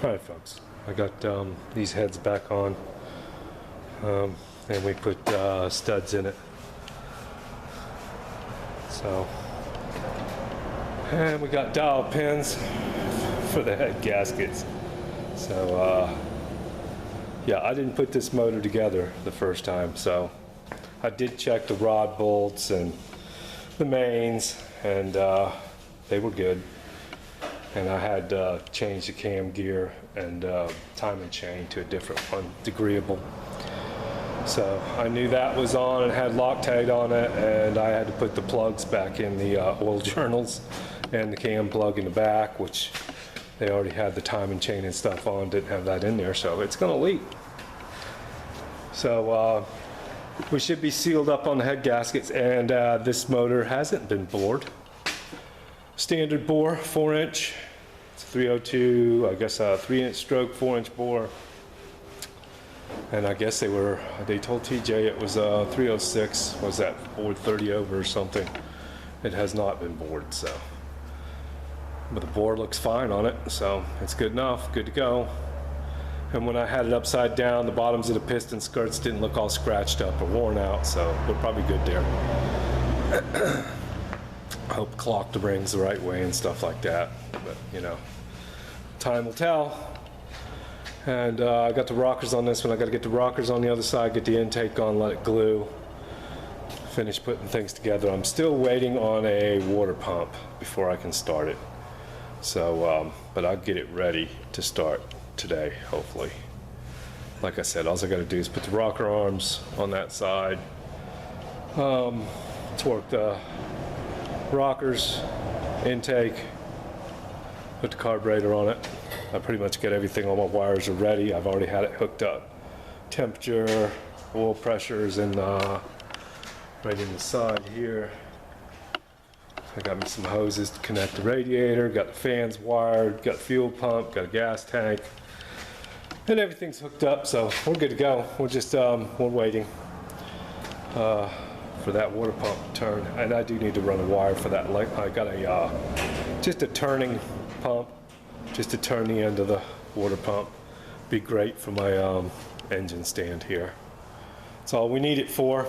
Alright folks, I got these heads back on, and we put studs in it. So, and we got dowel pins for the head gaskets. So yeah, I didn't put this motor together the first time, so I did check the rod bolts and the mains, and they were good. And I had changed the cam gear and timing chain to a different one, degreeable. So I knew that was on and had Loctite on it, and I had to put the plugs back in the oil journals and the cam plug in the back, which they already had the timing chain and stuff on, didn't have that in there, so it's gonna leak. So we should be sealed up on the head gaskets, and this motor hasn't been bored. Standard bore, 4-inch. It's 302, I guess a 3-inch stroke, 4-inch bore. And I guess they told TJ it was 306, was that bored 30 over or something. It has not been bored, so. But the bore looks fine on it, so it's good enough, good to go. And when I had it upside down, the bottoms of the piston skirts didn't look all scratched up or worn out, so we're probably good there. I hope clock the rings the right way and stuff like that, but you know, time will tell. And I got the rockers on this one. I got to get the rockers on the other side, get the intake on, let it glue, finish putting things together. I'm still waiting on a water pump before I can start it. So, but I'll get it ready to start today, hopefully. Like I said, all I got to do is put the rocker arms on that side, torque the rockers, intake, put the carburetor on it. I pretty much get everything, all my wires are ready. I've already had it hooked up. Temperature, oil pressure is in right in the side here. I got me some hoses to connect the radiator, got the fans wired, got the fuel pump, got a gas tank, and everything's hooked up, so we're good to go. We're just we're waiting for that water pump to turn, and I do need to run a wire for that. Like I got a just a turning pump, just to turn the end of the water pump. Be great for my engine stand here. That's all we need it for,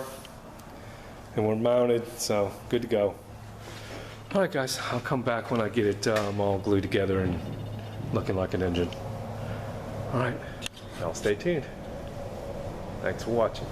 and we're mounted, so good to go. All right, guys, I'll come back when I get it all glued together and looking like an engine. All right, now stay tuned. Thanks for watching.